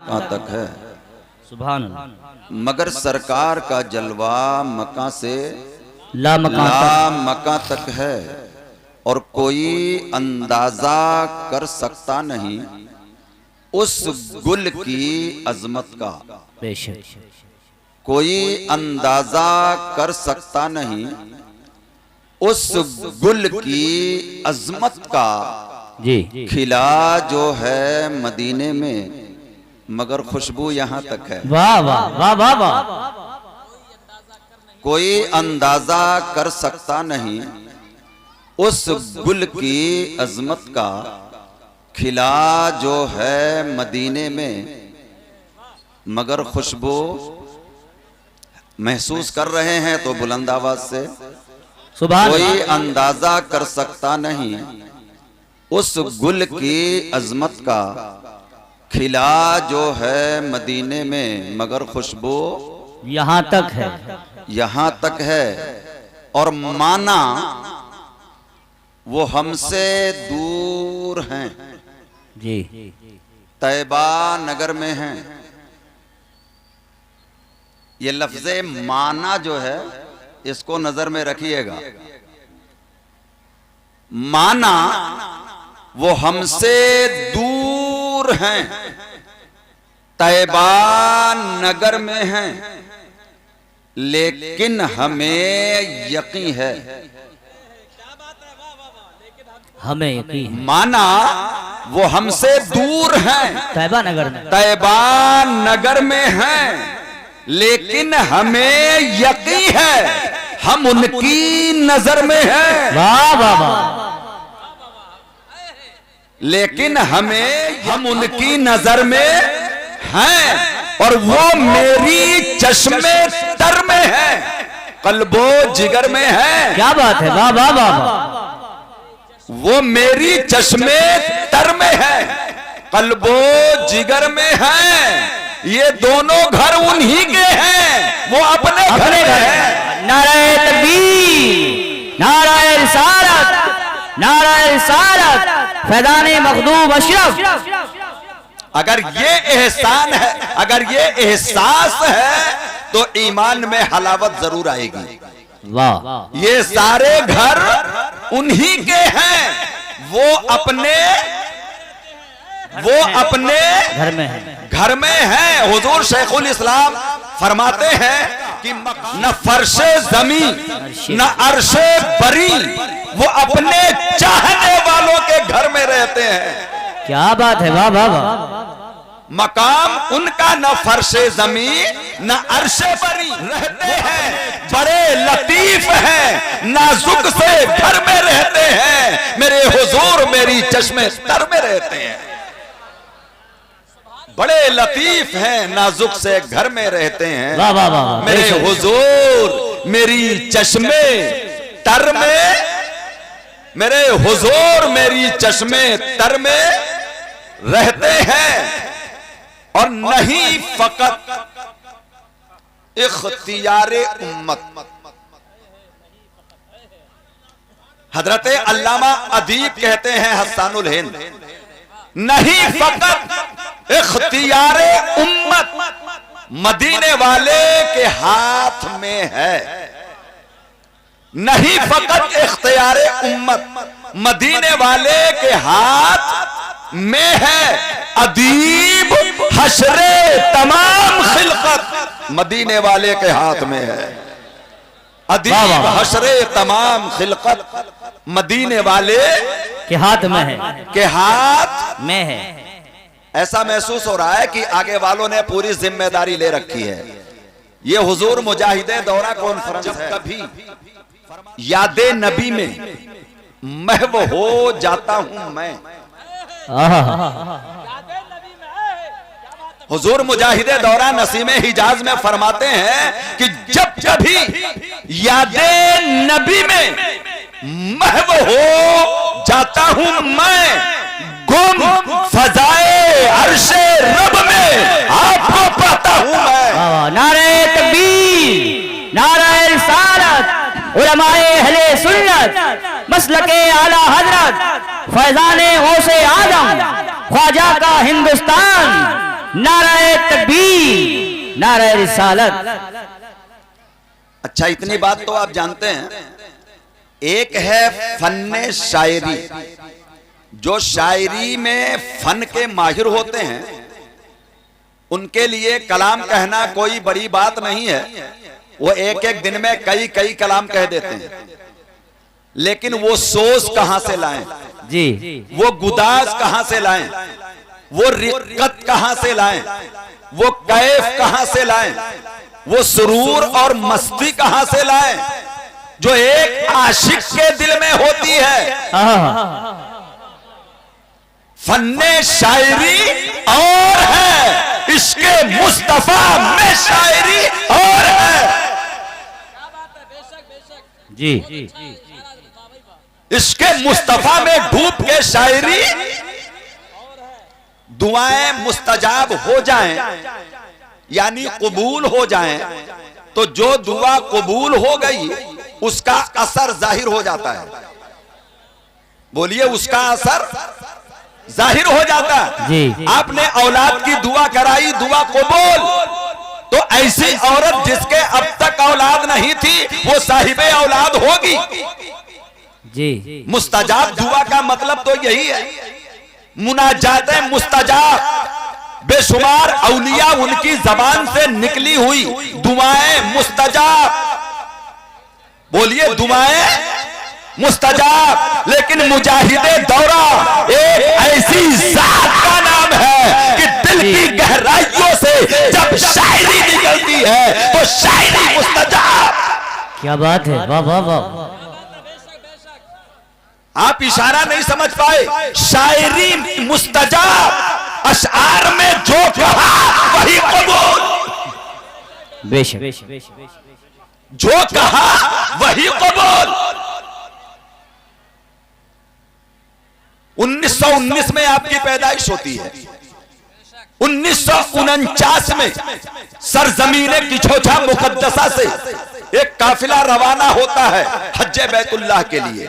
मक्का तक है। सुभान अल्लाह। मगर सरकार का जलवा मक्का से ला मक्का तक है और कोई अंदाजा कर सकता नहीं उस गुल की अजमत का। बेशक कोई अंदाजा कर सकता नहीं उस गुल की अजमत का। जी खिला जो है मदीने में मगर खुशबू यहाँ तक है। वाह वाह वाह वाह वाह। कोई अंदाजा कर सकता नहीं उस गुल की अजमत का। खिला जो है मदीने में मगर खुशबू महसूस कर रहे हैं तो बुलंद आवाज से। सुभान कोई अल्लाह। अंदाजा कर सकता नहीं उस गुल की अजमत का। खिला जो है मदीने में मगर खुशबू यहाँ तक है। यहाँ तक है। और माना वो हमसे दूर हैं, जी तैबा नगर में हैं। ये लफ्ज़े माना जो है इसको नजर में रखिएगा। माना वो हमसे दूर हैं, तैबा नगर में हैं, लेकिन हमें यकीन है। हमें यकीन है। माना वो हमसे दूर हैं, तैबा नगर में। तैबा नगर में हैं, लेकिन हमें यकीन है हम उनकी नजर में हैं। वाह वाह वाह। लेकिन हम उनकी नजर में हैं और वो मेरी चश्मे तर में है, कल्बो जिगर में है। क्या बात है। वाह वाह वाह वाह। वो मेरी चश्मे तर में है, कल्बो जिगर में है। ये दोनों घर उन्हीं के हैं, वो अपने घर में है। नाराए तकबीर, नाराए रिसालत, नाराए रिसालत, फैज़ाने मखदूम अशरफ। अगर ये एहसान है, अगर ये एहसास है तो ईमान में हलावत जरूर आएगी। वाह। ये सारे घर उन्हीं के हैं, वो अपने घर में है। घर में है। हुजूर शेखुल इस्लाम फरमाते हैं कि न फर्शे जमीन न अर्शे बरी, वो अपने चाहने वालों के घर में रहते हैं। क्या बात है। वाह वाह वाह। मकाम उनका न फर्शे जमीन न अर्शे बरी, रहते हैं बड़े लतीफ हैं, नाजुक से घर में रहते हैं। मेरे हुजूर मेरी चश्मे तर में रहते हैं। बड़े लतीफ हैं, नाजुक से घर में रहते हैं। वाह वाह वाह। मेरे हुजूर मेरी चश्मे तर में, मेरे हुजूर मेरी चश्मे तर में रहते हैं। और नहीं फकत इख्तियारे उम्मत। हजरत अल्लामा अदीब कहते हैं हस्सानुल हिंद, नहीं फकत इख्तियारे उम्मत मदीने वाले के हाथ में है। नहीं फकत इख्तियारे उम्मत मदीने वाले के हाथ में है। अदीब हशरे तमाम खिलकत मदीने वाले के हाथ में है। अदीब हशरे तमाम खिलकत मदीने वाले के हाथ में है, के हाथ में है। ऐसा महसूस हो रहा है कि आगे वालों ने पूरी जिम्मेदारी ले रखी है। ये हुजूर मुजाहिदे दौरा कॉन्फ्रेंस है। कभी यादे नबी में महव हो जाता हूं मैं। हुजूर मुजाहिदे दौरा नसीमे हिजाज में फरमाते हैं कि जब कभी यादे नबी में महव हो जाता हूं मैं, गुम फजाए अर्शे रब में आपको पाता हूं मैं। नारे तकबीर, नारे रिसालत, उलमाए अहले सुन्नत, मसलके आला हजरत, फैज़ाने गौसे आदम, ख्वाजा का हिंदुस्तान, नाराए तकबीर, नाराए रिसालत। अच्छा, इतनी बात तो आप जानते हैं। एक है फन्ने शायरी, जो शायरी में फन के माहिर होते हैं उनके लिए कलाम कहना कोई बड़ी बात नहीं है। वो एक एक दिन में कई कई कलाम कह देते हैं, लेकिन वो सोच कहां से लाएं, जी, वो गुदाज कहां से लाएं, वो रिक्कत कहां से लाएं, वो कैफ कहां से लाएं, वो सुरूर और मस्ती कहां से लाएं, जो एक आशिक के दिल में होती है। फन्ने शायरी और है, इसके मुस्तफा में शायरी और है। जी, इसके मुस्तफा में डूब के शायरी, दुआएं मुस्तजाब हो जाएं, यानी कबूल हो जाएं, तो जो दुआ कबूल हो गई उसका असर जाहिर हो जाता है। बोलिए, उसका असर जाहिर हो जाता है। जी। आपने औलाद की दुआ कराई, दुआ कबूल, तो ऐसी औरत जिसके अब तक औलाद नहीं थी वो साहिबे औलाद होगी। जी, मुस्तजाब दुआ का मतलब तो यही है। मुनाजाते मुस्तजाब, बेशुमार औलिया उनकी जबान से निकली हुई दुआएं मुस्तजाब। बोलिए, दुआएं मुस्तजाब। लेकिन मुजाहिदे दौरा एक ऐसी जात का नाम है कि दिल की गहराइयों से जब शायरी निकलती है तो शायरी मुस्तजाब। क्या बात है, वाह वाह वाह। आप इशारा नहीं समझ पाए। शायरी मुस्तजाब, अशआर में जो कहा वही कबूल, बेशक, जो कहा वही कबूल। 1919 में आपकी पैदाइश होती है। 1949 में सरजमीने किछोछा मुकद्दसा से एक काफिला रवाना होता है हज्जे बैतुल्लाह के लिए।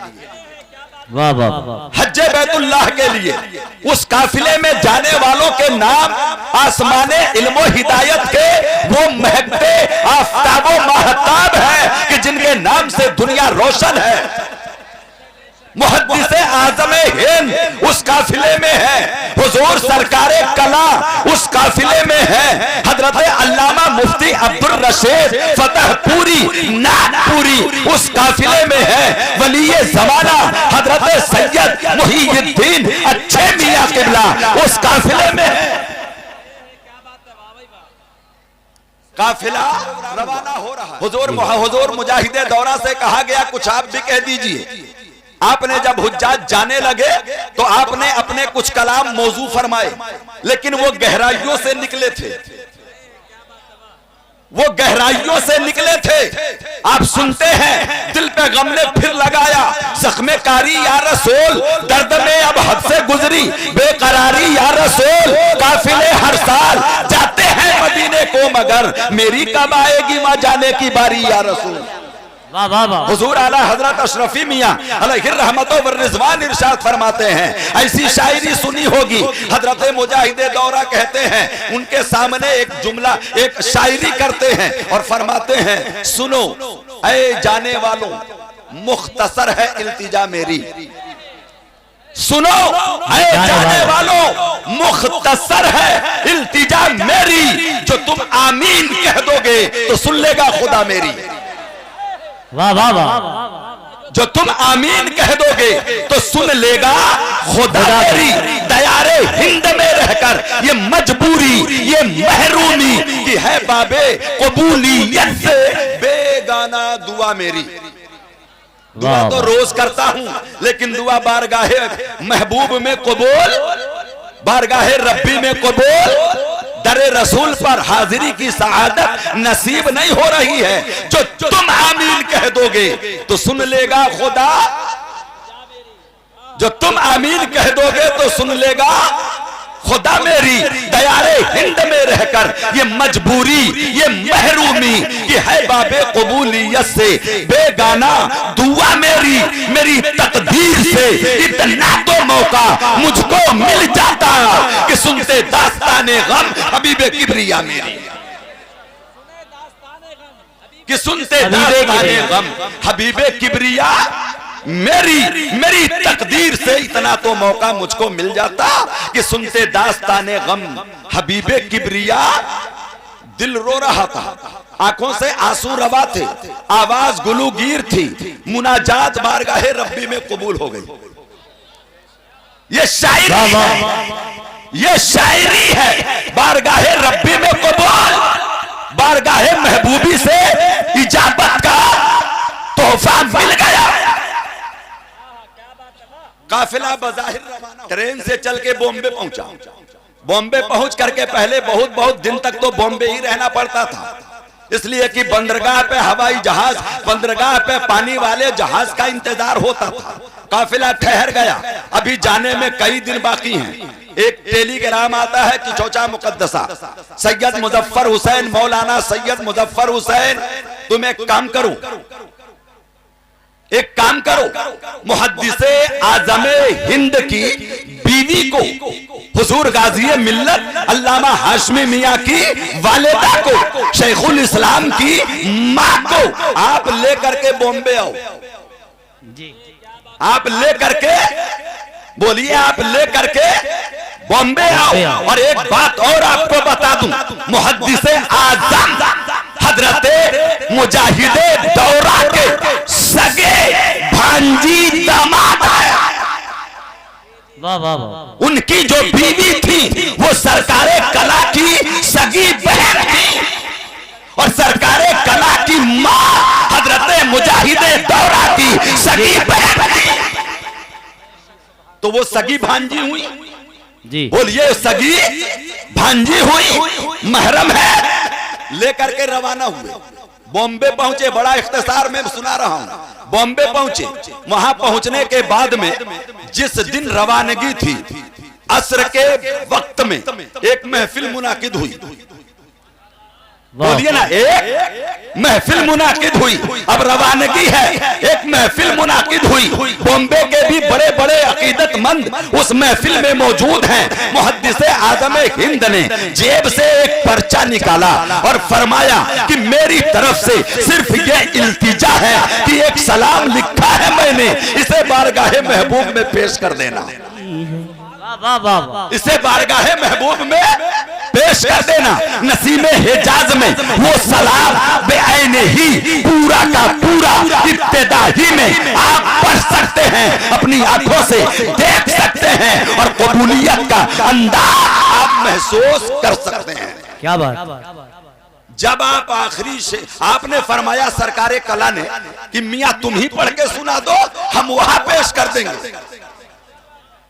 वाह वाह। हज्जे बैतुल्लाह के लिए उस काफिले में जाने वालों के नाम आसमाने इल्मो हिदायत के वो महकते आफताबो महताब है कि जिनके नाम से दुनिया रोशन है। मुहद्दिसे आज़मे हिंद उस काफिले में है। हुजूर सरकारे कला उस काफिले में है। हजरत अल्लामा मुफ्ती अब्दुल रशीद फतेहपुरी नागपुरी उस काफिले में है। वलीये ज़माना हजरत सैयद मुहीउद्दीन अच्छे मियां किबला उस काफिले में है। काफिला रवाना हो रहा। हुजूर मुजाहिदे दौरा से कहा गया कुछ आप भी कह दीजिए। आपने जब हुज्जाज जाने लगे तो आपने अपने कुछ कलाम मौजू फरमाए, लेकिन वो गहराइयों से निकले थे। वो गहराइयों से निकले थे। आप सुनते हैं, दिल पे गम ने फिर लगाया, जख्मे कारी या रसूल, दर्द में अब हद से गुजरी बेकरारी या रसूल। काफिले हर साल जाते हैं मदीने को, मगर मेरी कब आएगी मां जाने की बारी या रसूल। वाह वाह वाह। हुजूर आला हजरत अशरफी मियां अलैहि रहमतो व रिजवान इरशाद फरमाते हैं, ऐसी शायरी सुनी होगी। हजरत मुजाहिदे दौरा कहते हैं, उनके सामने एक जुमला एक शायरी करते हैं और फरमाते हैं, सुनो ऐ जाने वालों मुख्तसर है इल्तिजा मेरी। सुनो ऐ जाने वालों मुख्तसर है इल्तिजा मेरी, जो तुम आमीन कह दोगे तो सुन लेगा खुदा मेरी। वाह वाह वाह। जो तुम आमीन कह दोगे तो सुन लेगा खुदा मेरी। दयारे हिंद में रहकर ये मजबूरी ये महरूमी की है बाबे कबूलियत से बेगाना दुआ मेरी। दुआ तो रोज करता हूं, लेकिन दुआ बारगाहे महबूब में कबूल, बारगाहे रब्बी में कबूल, दरे रसूल पर हाजिरी की सआदत नसीब नहीं हो रही है। जो तुम आमीन कह दोगे तो सुन लेगा खुदा, जो तुम आमीन कह दोगे तो सुन लेगा खुदा मेरी दयारे हिंद में रहकर ये मजबूरी, ये महरूमी कि है बाबे कबूलियत से बेगाना दुआ मेरी तकदीर से इतना तो मौका मुझको मिल जाता कि सुनते दास्ताने गम हबीबे किबरिया मेरी, कि सुनते दास्ताने गम हबीबे किबरिया मेरी तकदीर से इतना तो मौका मुझको मिल जाता कि सुनते दास्ताने गम हबीबे किबरिया। दिल रो रहा था, आंखों से आंसू रवा थे, आवाज गुलूगीर थी, मुनाजात बारगाहे रब्बी में कबूल हो गई। ये शायरी है, ये शायरी है। बारगाहे रब्बी में कबूल, बारगाहे महबूबी से इजाबत का तोहफा मिल गया। काफिला बज़ाहिर रवाना, ट्रेन से चल के बॉम्बे पहुंचा। बॉम्बे पहुंच करके पहले बहुत दिन तक तो बॉम्बे ही रहना पड़ता था, इसलिए कि बंदरगाह पे हवाई जहाज, बंदरगाह पे पानी वाले जहाज का इंतजार होता था। काफिला ठहर गया, अभी जाने में कई दिन बाकी हैं। एक टेलीग्राम आता है कि चौचा मुकद्दसा सैयद मुजफ्फर हुसैन, मौलाना सैयद मुजफ्फर हुसैन, तुम एक काम करो, मुहद्दिसे आज़मे हिंद की बीवी को, हुजूर गाज़ी मिल्लत अल्लामा हाशमी मियां की वालिदा को, शेखुल इस्लाम की मां को आप लेकर के बॉम्बे आओ। आप लेकर के बोलिए, आप लेकर के बॉम्बे आओ। और एक बात और आपको बता दूं, मुहद्दिसे आज़म हजरते मुजाहिदे दौरा के सगे भांजी दामाद आया। वाह वाह वाह। उनकी जो बीवी थी वो सरकारे कला की सगी बहन थी, और सरकारे कला की मां हजरते मुजाहिदे दौरा की सगी बहन थी। तो वो सगी भांजी हुई जी, बोलिए सगी भांजी हुई, महरम है। लेकर के रवाना हुए, बॉम्बे पहुंचे। बड़ा इख्तिसार में सुना रहा हूं। बॉम्बे पहुंचे, वहां पहुंचने के बाद में जिस दिन रवानगी थी, असर के वक्त में एक महफिल मुनाकिद हुई। बोलिए ना, एक महफिल मुनाकिद हुई। अब रवानगी है, एक महफिल मुनाकिद हुई। बॉम्बे के भी बड़े बड़े अकीदतमंद उस महफिल में मौजूद हैं। मुहद्दिसे आज़मे हिंद ने जेब से एक पर्चा निकाला और फरमाया कि मेरी तरफ से सिर्फ ये इल्तिजा है कि एक सलाम लिखा है मैंने, इसे बारगाहे महबूब में पेश कर देना। वाह वाह वाह। इसे बारगाहे महबूब में पेश कर देना। नसीमे हिजाज में वो सलाम बेआईने ही पूरा का पूरा इब्तिदा ही में आप पढ़ सकते हैं, अपनी आंखों से देख सकते हैं, और कबूलियत का अंदाज आप महसूस कर सकते हैं। क्या बात। जब आप आखिरी से आपने फरमाया सरकारे कला ने कि मियां तुम ही पढ़ के सुना दो, हम वहां पेश कर देंगे।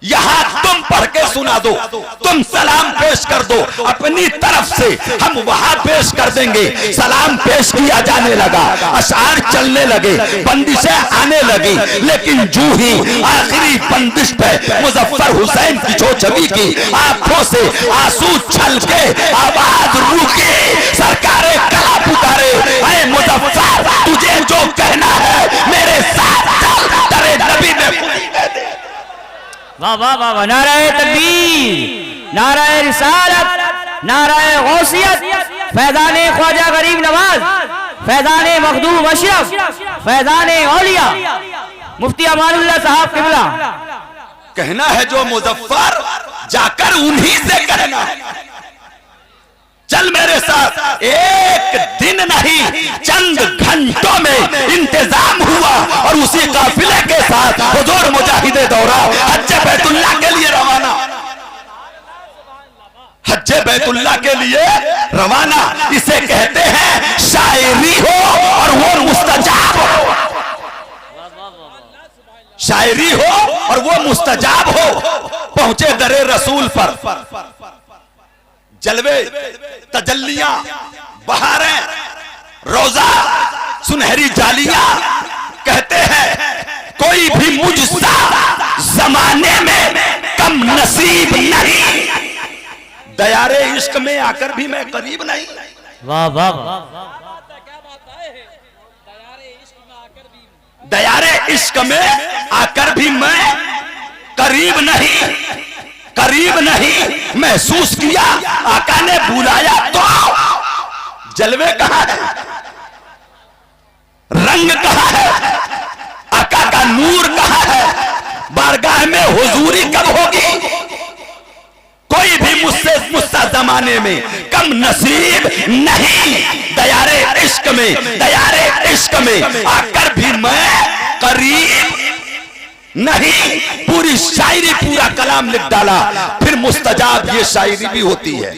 यहां तुम पढ़ के सुना दो, तुम सलाम पेश कर दो, अपनी तरफ से हम वहां पेश कर देंगे। सलाम पेश किया जाने लगा, अशार चलने लगे, बंदिशें आने लगी, लेकिन जू ही आखिरी बंदिश पे मुजफ्फर हुसैन की जो छवि की आंखों से आंसू छलके आवाज रुकी, सरकारे कला पुकारे, ऐ मुजफ्फर तुझे जो कहना है मेरे साथ चल, तेरे नबी में खुदी कह दे। वाह वाह वाह। नाराए तकबीर, नाराए रिसालत, नाराए गौसियत, फैज़ाने ख्वाजा गरीब नवाज, फैज़ाने मखदूम अशरफ, फैज़ाने औलिया, मुफ्ती अमानुल्लाह साहब किबला। कहना है जो मुजफ्फर, जाकर उन्हीं से कहना है, चल मेरे साथ। एक दिन नहीं, चंद घंटों में इंतजाम हुआ और उसी काफिले के साथ हुजूर मुजाहिदे दौरा हज्ज बैतुल्लाह के लिए रवाना। हज्ज बैतुल्लाह के लिए रवाना। इसे कहते हैं शायरी हो और वो मुस्तजाब हो। शायरी हो और वो मुस्तजाब हो। पहुंचे दरे रसूल पर, जलवे तजल्लियां, बहारें, रोजा, सुनहरी जालियां। कहते हैं कोई भी मुझसा जमाने में कम नसीब नहीं। दयारे इश्क में आकर भी मैं करीब नहीं। वाह वाह वाह, दयारे इश्क में आकर भी मैं करीब नहीं, करीब नहीं। महसूस किया आका ने बुलाया तो जलवे कहां है, रंग कहां है, आका का नूर कहां है, बारगाह में हुजूरी कब होगी। कोई भी मुझसे जमाने में कम नसीब नहीं। दयारे इश्क में, दयारे इश्क में आकर भी मैं करीब नहीं। पूरी शायरी, पूरा कलाम लिख डाला। फिर मुस्तजाब ये शायरी भी होती है,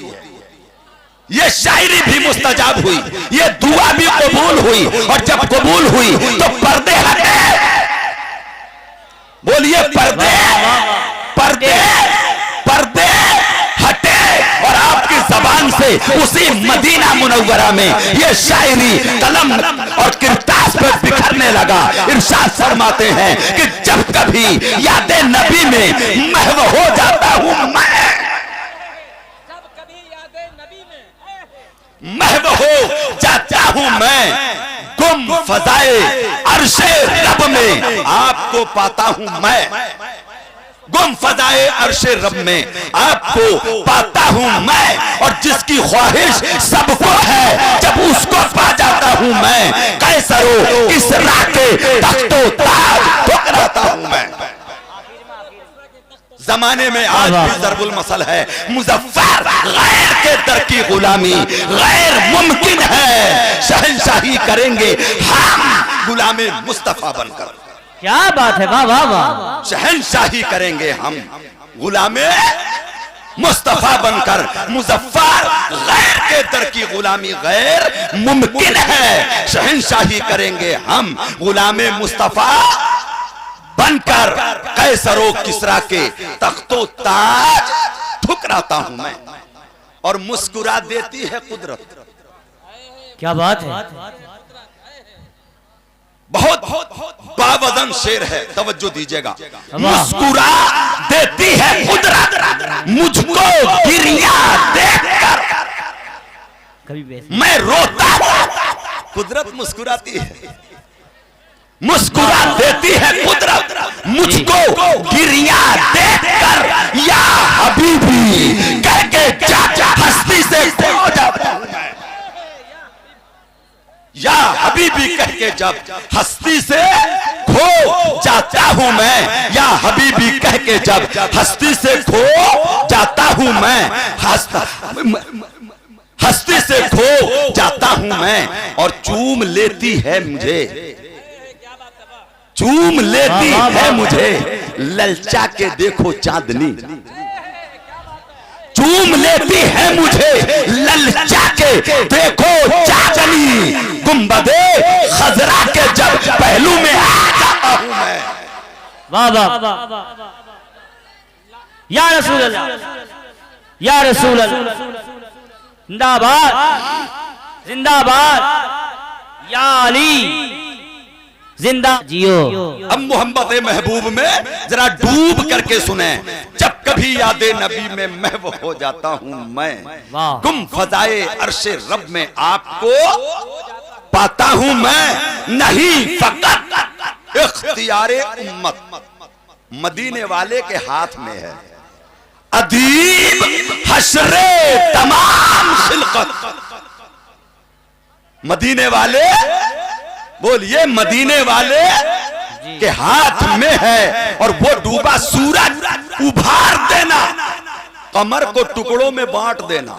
ये शायरी भी मुस्तजाब हुई, ये दुआ भी कबूल हुई। और जब कबूल हुई तो पर्दे हटे। बोलिए पर्दे, पर्दे, पर्दे हटे। और आपकी जबान से उसी मदीना मुनव्वरा में ये शायरी कलम और किरतास पर बिखरने लगा। इरशाद फरमाते हैं कि जब कभी यादे नबी में महव हो जाता हूं मैं, जब कभी यादे नबी में महव हो जाता हूं मैं, गुम फजाए अर्शे रब में आपको पाता हूं मैं। गुम फजाए अर्शे रब में आपको पाता हूं मैं। और जिसकी ख्वाहिश सबको है जब उसको पा जाता हूं मैं, कैसरो किसरा के तख्तो ताज ठुकराता हूं मैं। जमाने में आज भी ज़रबुल मसल है, मुज़फ्फर गैर के दर की गुलामी गैर मुमकिन है। शहंशाही करेंगे हम गुलामे मुस्तफा बनकर। क्या बात है, वाह वाह वाह। शहंशाही करेंगे हम गुलामे मुस्तफा बनकर। मुज़फ्फर गैर के दर की गुलामी गैर मुमकिन है। शहंशाही करेंगे हम गुलामे मुस्तफा बनकर। कैसरो किसरा के तख्तो ताज ठुकराता हूं मैं। और मुस्कुरा देती है कुदरत। क्या बात है, बहुत बावजन शेर है, तवज्जो दीजिएगा। मुस्कुरा देती है कुदरत मुझको गिरिया देखकर, कभी मैं रोता हूं कुदरत मुस्कुराती है। मुस्कुरा देती है कुदरत मुझको गिरिया देखकर। या हबीबी कह के हस्ती से खो जाता हूं मैं। या हबीबी कह के जब हस्ती से खो जाता हूं मैं। या हबीबी कह के जब हस्ती से खो जाता हूं मैं। हस्ती से खो जाता हूं मैं। और चूम लेती है मुझे, चूम लेती है मुझे ललचा के देखो चांदनी। चूम लेती है मुझे ललचा के देखो चांदनी। गुंबदे खजरा के जब पहलू में आ जाता हूं मैं। वाह वाह, या रसूल अल्लाह, या रसूल अल्लाह, जिंदाबाद जिंदाबाद, या अली जिंदा जियो। अब मोहब्बत महबूब में जरा डूब करके सुने। जब कभी यादे नबी में महव हो जाता हूं मैं, गुम फजाए अर्शे रब में आपको पाता हूं मैं। नहीं फकत इख्तियारे उम्मत मदीने वाले के हाथ में है। अदीब हशरे तमाम खिलकत मदीने वाले, बोलिए मदीने वाले के हाथ में है। और वो डूबा सूरज उभार देना, कमर को टुकड़ों में बांट देना।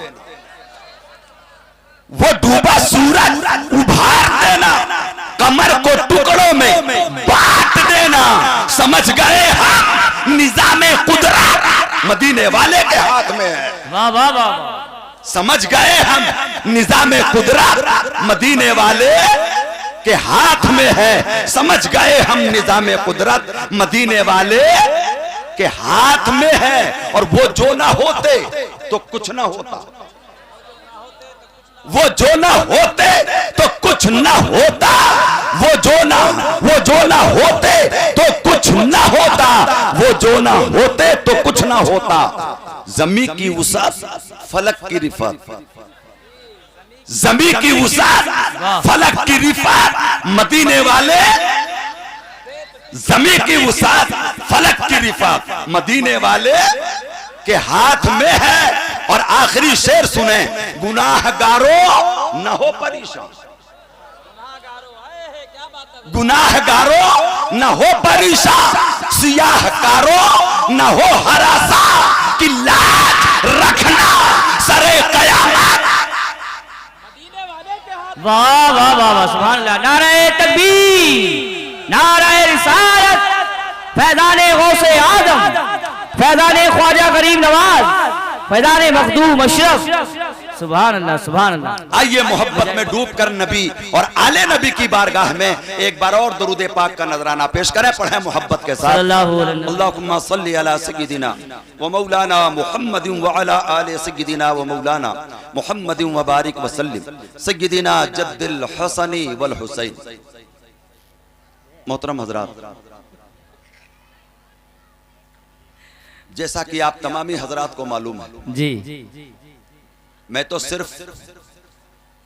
वो डूबा सूरज उभार देना, कमर को टुकड़ों में बांट देना। समझ गए हम निजामे कुदरत मदीने वाले के हाथ में है। वाह वाह वाह, समझ गए हम निजामे कुदरत मदीने वाले के हाथ में है। समझ गए हम निजामे कुदरत मदीने वाले के हाथ में है। और वो जो ना होते तो कुछ ना होता, वो जो ना होते तो कुछ ना होता, वो जो ना होते तो कुछ ना होता, वो जो ना होते तो कुछ ना होता। जमी की वुसात फलक की रिफत, जमी की वुसात फलक की रिफत, मदीने वाले जमी की वुसात फलक की रिफत मदीने वाले के हाथ में है। और आखिरी शेर सुने, गुनाहगारों न हो परेशान, गुनाहगारों न हो परेशान, सियाहकारों न हो हरासा, कि लाज रखना सरे कयामत। वाह वाह वाह वाह, सुभान अल्लाह। नारे तकबीर, नारे रिसालत, फैज़ाने गौसे आदम, फैज़ाने ख्वाजा गरीब नवाज, फैज़ाने मखदूम अशरफ। सुभान अल्लाह, सुभान अल्लाह। आइए मोहब्बत में डूब कर नबी और आले नबी की बारगाह में एक बार और दरूद पाक का नजराना पेश करें, पढ़ें मोहब्बत के साथ। अल्लाहुम्मा सल्ली अला सय्यिदिना व मौलाना मुहम्मदिन व अला आले सय्यिदिना व मौलाना मुहम्मदिन व बारिक व सल्लिम सय्यिदिना जद्दिल हसनी वल हुसैन। मोहतरम हजरात, जैसा कि आप तमामी हजरात को मालूम है जी, मैं तो सिर्फ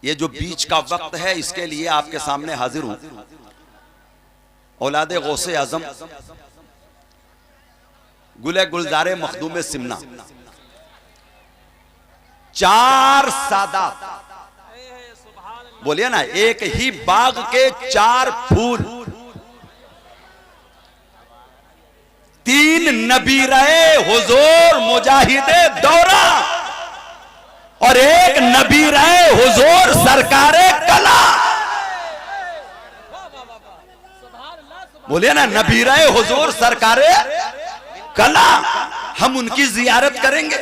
ये जो बीच का वक्त है इसके लिए आपके सामने हाजिर हूं। औलादे गौसे आजम गुले गुलजारे मखदूम सिमना, चार सादात, बोलिए ना, एक ही बाग के चार फूल, तीन नबीरे हुजूर मुजाहिदे दौरा और एक नबीरे हुजूर सरकारे कला। बोलिए ना, नबीरे हुजूर सरकारे कला। हम उनकी जियारत करेंगे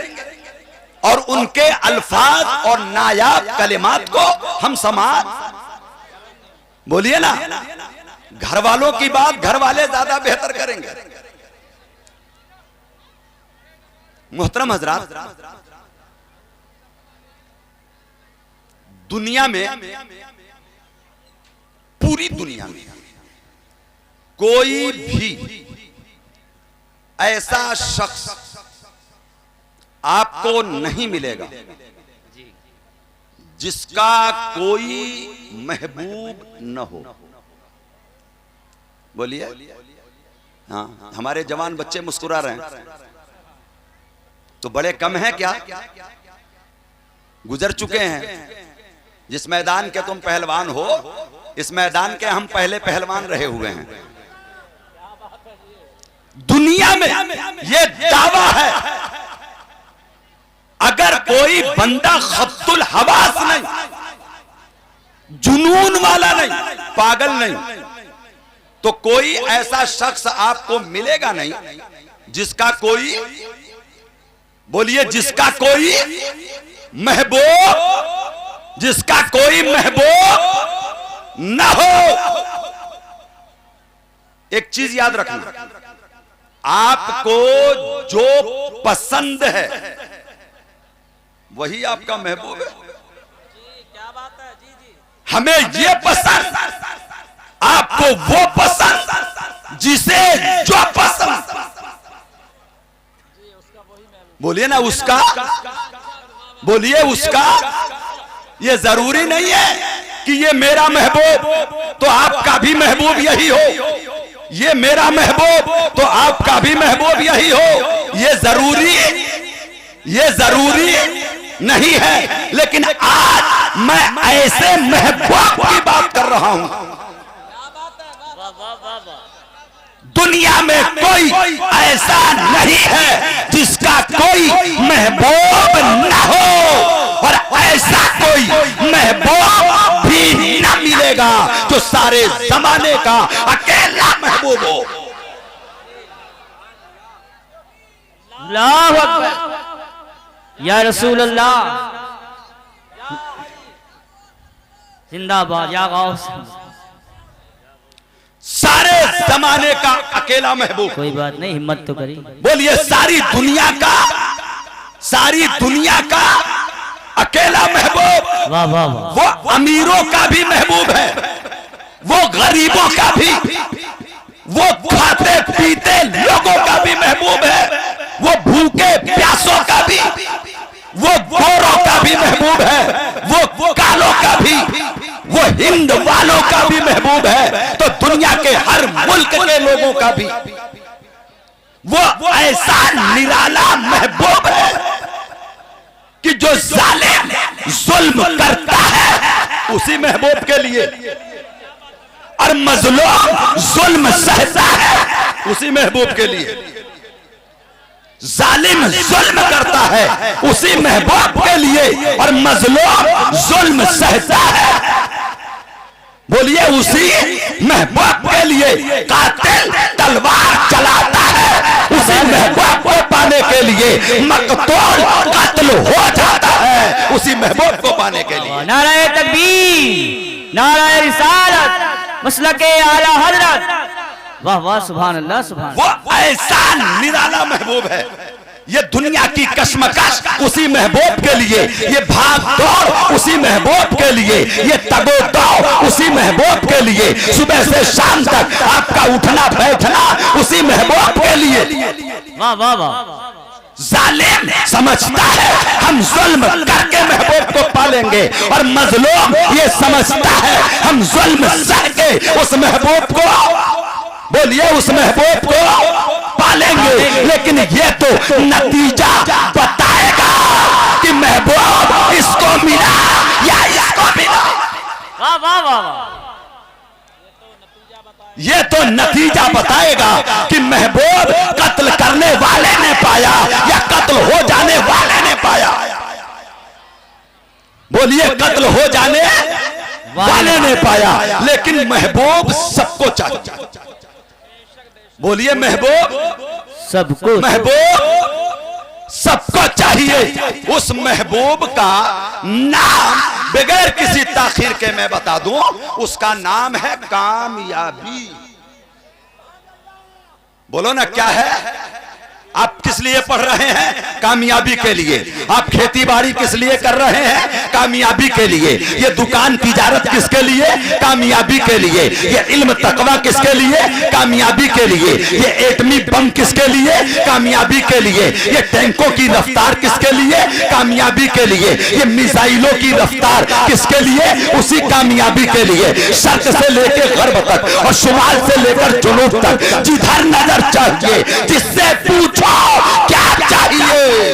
और उनके अल्फाज और नायाब कलिमात को हम समाज, बोलिए ना, घर वालों की बात घर वाले ज्यादा बेहतर करेंगे। मोहतरम हजरात, दुनिया में, पूरी दुनिया में कोई भी ऐसा शख्स आपको नहीं मिलेगा जिसका कोई महबूब न हो। बोलिए, हाँ, हमारे जवान बच्चे मुस्कुरा रहे हैं तो बड़े कम हैं क्या? गुजर चुके हैं। जिस मैदान के तुम पहलवान हो, इस मैदान के हम पहले पहलवान रहे हुए हैं। दुनिया में ये दावा है, अगर कोई बंदा खत्तुल हवास नहीं, जुनून वाला नहीं, पागल नहीं, तो कोई ऐसा शख्स आपको मिलेगा नहीं जिसका कोई, बोलिए, जिसका कोई महबूब, जिसका कोई महबूब न हो। एक चीज याद रखना, आपको जो पसंद है वही आपका महबूब है। क्या बात है जी जी। हमें ये पसंद, आपको वो पसंद जिसे जो पसंद, बोलिए ना, उसका, बोलिए उसका। ये जरूरी नहीं है कि ये मेरा महबूब तो आपका भी महबूब यही हो, ये मेरा महबूब तो आपका भी महबूब यही हो। ये जरूरी नहीं है। लेकिन आज मैं ऐसे महबूब की बात कर रहा हूं, दुनिया में कोई ऐसा नहीं है जिसका कोई महबूब न हो, और ऐसा कोई महबूब भी न मिलेगा जो सारे जमाने का अकेला महबूब हो। अल्लाहु अकबर, या रसूल अल्लाह, जिंदाबाद, या गौस। सारे जमाने का अकेला महबूब। कोई बात नहीं, हिम्मत तो करी। बोलिए, सारी दुनिया का, सारी दुनिया का अकेला महबूब। वाह वाह वाह। वो अमीरों का भी महबूब है, वो गरीबों का भी, वो खाते पीते लोगों का भी महबूब है, वो भूखे प्यासों का भी, वो गोरों का भी महबूब है, वो कालों का भी, वो हिंद वालों का भी महबूब है, तो दुनिया के हर मुल्क के लोगों का भी वो ऐसा निराला महबूब है कि जो जालिम जुल्म करता है उसी महबूब के लिए, और मजलूम जुल्म सहता है उसी महबूब के लिए। जालिम जुल्म करता है उसी महबूब के लिए, और मजलूम जुल्म सहता है, बोलिए उसी महबूब के लिए। कातिल तलवार चलाता है उसी महबूब को पाने के लिए, मकतूल कत्ल हो जाता है उसी महबूब को पाने के लिए। नाराए तकबीर, नाराए रिसालत, मसलके आला हजरत, वाह वाह सुभान अल्लाह सुभान। वो ऐसा निराला महबूब है, ये दुनिया की कश्मकश उसी महबूब के लिए, ये भाग दौड़ उसी महबूब के लिए, ये तगोदाव उसी महबूब के लिए, सुबह से शाम तक आपका उठना बैठना उसी महबूब के लिए। वाह वाह वाह। जालिम समझता है हम जुल्म करके महबूब को पालेंगे, और मजलूम ये समझता है हम जुल्म सह के उस महबूब को, बोलिए उस महबूब को पालेंगे। लेकिन ये तो नतीजा बताएगा कि महबूब इसको मिला या इसको मिला। वाह वाह वाह। ये तो नतीजा बताएगा कि महबूब कत्ल करने वाले ने पाया या कत्ल हो जाने वाले ने पाया। बोलिए कत्ल हो जाने वाले ने पाया, लेकिन महबूब सबको चाहिए। बोलिए महबूब सबको, महबूब सबको चाहिए। उस महबूब का नाम बगैर किसी ताखीर के मैं बता दूं, उसका नाम है कामयाबी। बोलो ना क्या है? आप किस लिए पढ़ रहे हैं? कामयाबी के लिए। आप खेती बाड़ी किस लिए कर रहे हैं? कामयाबी के लिए। ये दुकान तिजारत किसके लिए? कामयाबी के लिए। ये इल्म तकवा किसके लिए? कामयाबी के लिए। ये एटमी बम किसके लिए? कामयाबी के लिए। ये टैंकों की रफ्तार किसके लिए? कामयाबी के लिए। ये मिसाइलों की रफ्तार किसके लिए? उसी कामयाबी के लिए। शर्क से लेकर गर्ब तक और शुमाल से लेकर जुनूब तक जिधर नजर चाहिए, जिससे पूछो क्या चाहिए?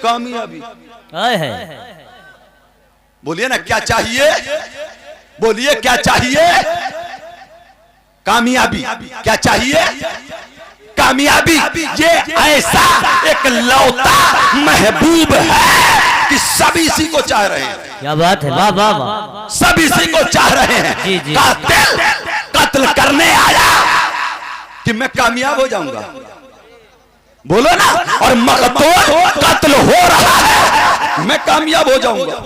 कामयाबी। बोलिए ना क्या चाहिए? बोलिए क्या चाहिए? कामयाबी। क्या चाहिए? कामयाबी। ये ऐसा एक लौता महबूब है कि सभी इसी को चाह रहे हैं। क्या बात है, वाह वाह वाह। सब इसी को चाह रहे हैं। जी जी। कातिल कत्ल करने आया कि मैं कामयाब हो जाऊंगा, बोलो ना, और मकतूल कत्ल हो रहा है मैं कामयाब हो जाऊंगा।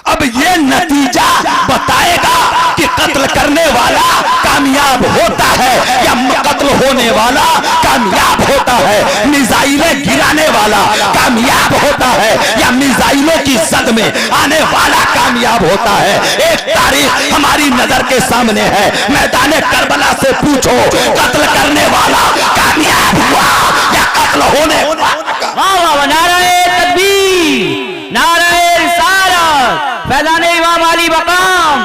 अब ये नतीजा बताएगा कि कत्ल करने वाला कामयाब होता है या कत्ल होने वाला कामयाब होता है। मिसाइलें गिराने वाला कामयाब होता है या मिसाइलों की जद में आने वाला कामयाब होता है। एक तारीख हमारी नजर के सामने है, मैदान करबला से पूछो कत्ल करने वाला कामयाब हुआ या कत्ल होने वाला? वाह वाह। नाराए तकबीर, नाराए रिसालत, फैज़ाने इमाम अली मकाम,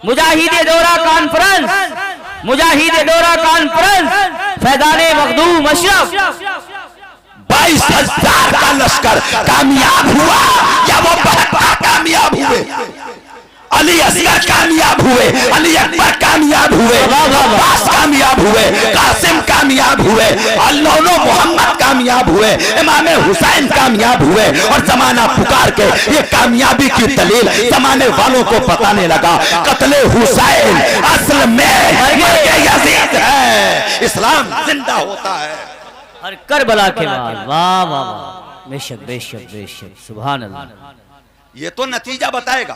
मुजाहिद दौरा कॉन्फ्रेंस, मुजाहिद दौरा कॉन्फ्रेंस, फैज़ाने मखदूम अशरफ। 22,000 का लश्कर कामयाब हुआ या वो बहत्तर कामयाब हुए? अली असगर कामयाब हुए, अली अकबर कामयाब हुए, अब्बास कामयाब हुए, कासिम कामयाब हुए, अल्लाह मोहम्मद कामयाब हुए, इमाम हुसैन कामयाब हुए। और जमाना पुकार के ये कामयाबी की दलील जमाने वालों को बताने लगा। कत्ले हुसैन असल में यजीद है, इस्लाम जिंदा होता है हर करबला के बाद। वाह वाह वाह। बेशक बेशक बेशक, सुभान अल्लाह। ये तो नतीजा बताएगा,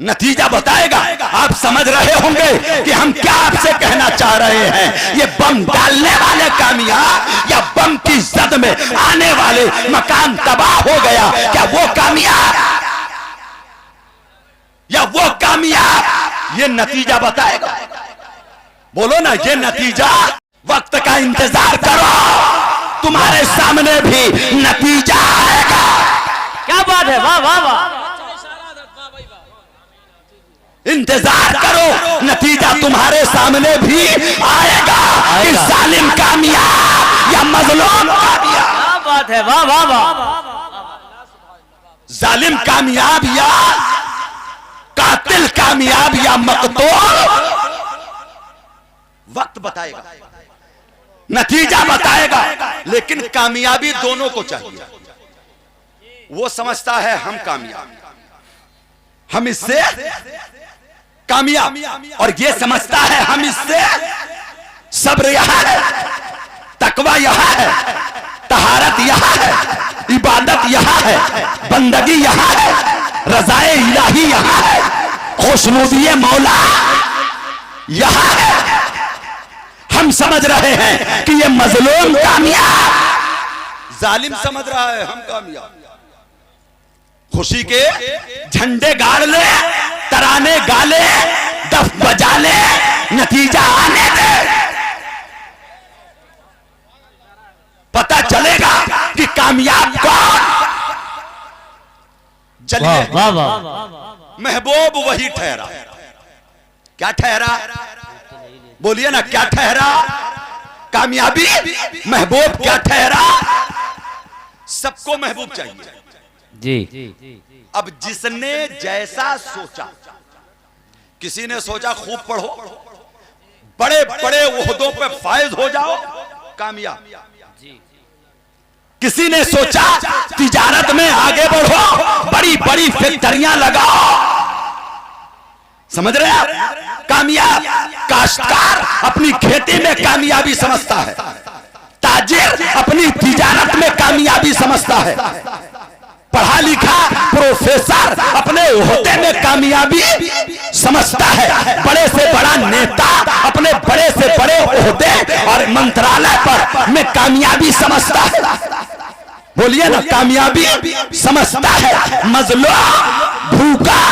नतीजा बताएगा। आप समझ रहे होंगे कि हम क्या आपसे कहना चाह रहे हैं। ये बम डालने वाले कामयाब या बम की जद में आने वाले मकान तबाह हो गया, क्या वो कामयाब या वो कामयाब? ये नतीजा बताएगा। बोलो ना, ये नतीजा। वक्त का इंतजार करो, तुम्हारे सामने भी नतीजा आएगा। क्या बात है, वाह वाह वाह। अच्छा इशारा था, वाह भाई वाह। इंतजार करो, नतीजा तुम्हारे सामने भी आएगा कि जालिम कामयाब या मजलूम कामयाब। क्या बात है, वाह वाह वाह। जालिम कामयाब या कातिल कामयाब या मकतूल, वक्त बताएगा, नतीजा बताएगा। लेकिन कामयाबी दोनों को चाहिए। वो समझता है हम कामयाब, हम इससे कामयाब, और ये समझता है हम इससे, सब्र यहां है, तकवा यहां है, तहारत यहां है, इबादत यहां है, बंदगी यहां है, रज़ाए इलाही यहां है, खुशनुदी मौला यहां है। हम समझ रहे हैं कि ये मजलूम कामयाब, जालिम समझ रहा है हम कामयाब। खुशी के झंडे गाड़ ले, तराने गाले, दफ बजा ले, नतीजा आने दे, पता चलेगा कि कामयाब कौन। चलिए, वाह वाह। महबूब वही ठहरा। क्या ठहरा? बोलिए ना, क्या ठहरा? कामयाबी, महबूब क्या ठहरा? सबको महबूब चाहिए जी। अब जिसने जैसा सोचा, किसी ने सोचा खूब पढ़ो, बड़े बड़े ओहदों पे फायज हो जाओ, कामयाब। किसी ने सोचा तिजारत में आगे बढ़ो, बड़ी बड़ी फैक्ट्रियां लगाओ, समझ रहे हैं? कामयाब। काश्तकार अपनी खेती में कामयाबी समझता है, ताजिर अपनी तिजारत में कामयाबी समझता है, पढ़ा लिखा प्रोफेसर अपने ओहदे में कामयाबी समझता है, बड़े से बड़ा नेता अपने बड़े से बड़े ओहदे और मंत्रालय पर में कामयाबी समझता है। बोलिए ना, कामयाबी समझता है। मजलूम, भूखा,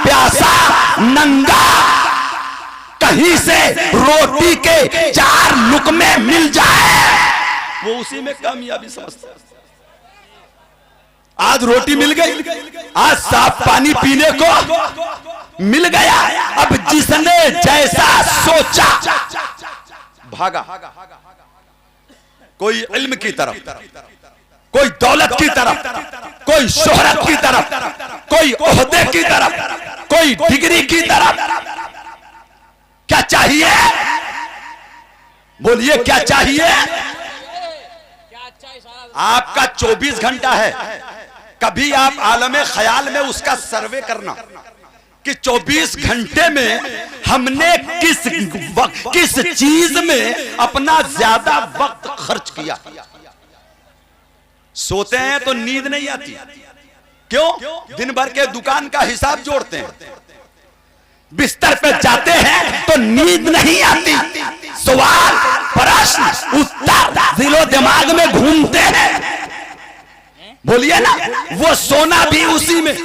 प्यासा, नंगा, कहीं से रोटी के 4 लुकमे मिल जाए, वो उसी में कामयाबी समझता है। आज रोटी मिल गई, आज साफ पानी पीने को मिल गया। अब जिसने जैसा सोचा भागा, कोई इल्म की तरफ, कोई दौलत की तरफ, कोई शोहरत की तरफ, कोई ओहदे की तरफ, कोई डिग्री की तरफ। क्या चाहिए? बोलिए, क्या चाहिए? क्या अच्छा इशारा था। आपका 24 घंटा है। कभी आप आलमे ख्याल में उसका सर्वे करना कि 24 घंटे में हमने किस चीज में अपना ज्यादा वक्त खर्च किया। सोते हैं तो नींद नहीं आती, क्यों? दिन भर के दुकान का हिसाब जोड़ते हैं। बिस्तर पे जाते हैं तो नींद नहीं आती, सवाल, प्रश्न, उत्तर दिलो दिमाग में घूमते हैं। बोलिए ना, वो सोना भी उसी में।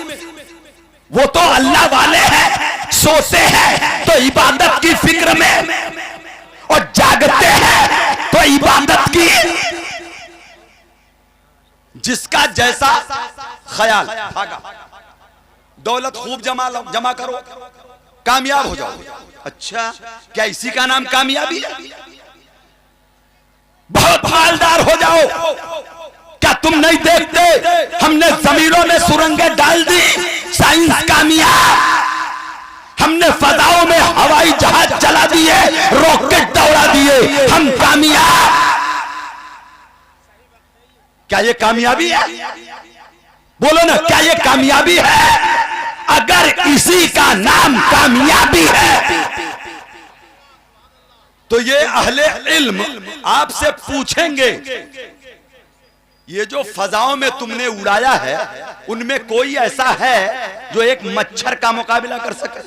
वो तो अल्लाह वाले हैं, सोते हैं तो इबादत की फिक्र में, और जागते हैं तो इबादत की। जिसका जैसा ख्याल, भागा। दौलत खूब जमा करो, कामयाब हो जाओ। अच्छा, क्या इसी का नाम कामयाबी है? बहुत मालदार हो जाओ। क्या तुम नहीं देखते, हमने जमीनों में सुरंगें डाल दी, साइंस कामयाब। हमने फजाओं में हवाई जहाज चला दिए, रॉकेट दौड़ा दिए, हम कामयाब। क्या ये कामयाबी है? बोलो ना, क्या ये कामयाबी है? अगर इसी का नाम कामयाबी है तो ये अहले इल्म आपसे पूछेंगे, ये जो फजाओं में तुमने उड़ाया है, उनमें कोई ऐसा है जो एक मच्छर का मुकाबला कर सके?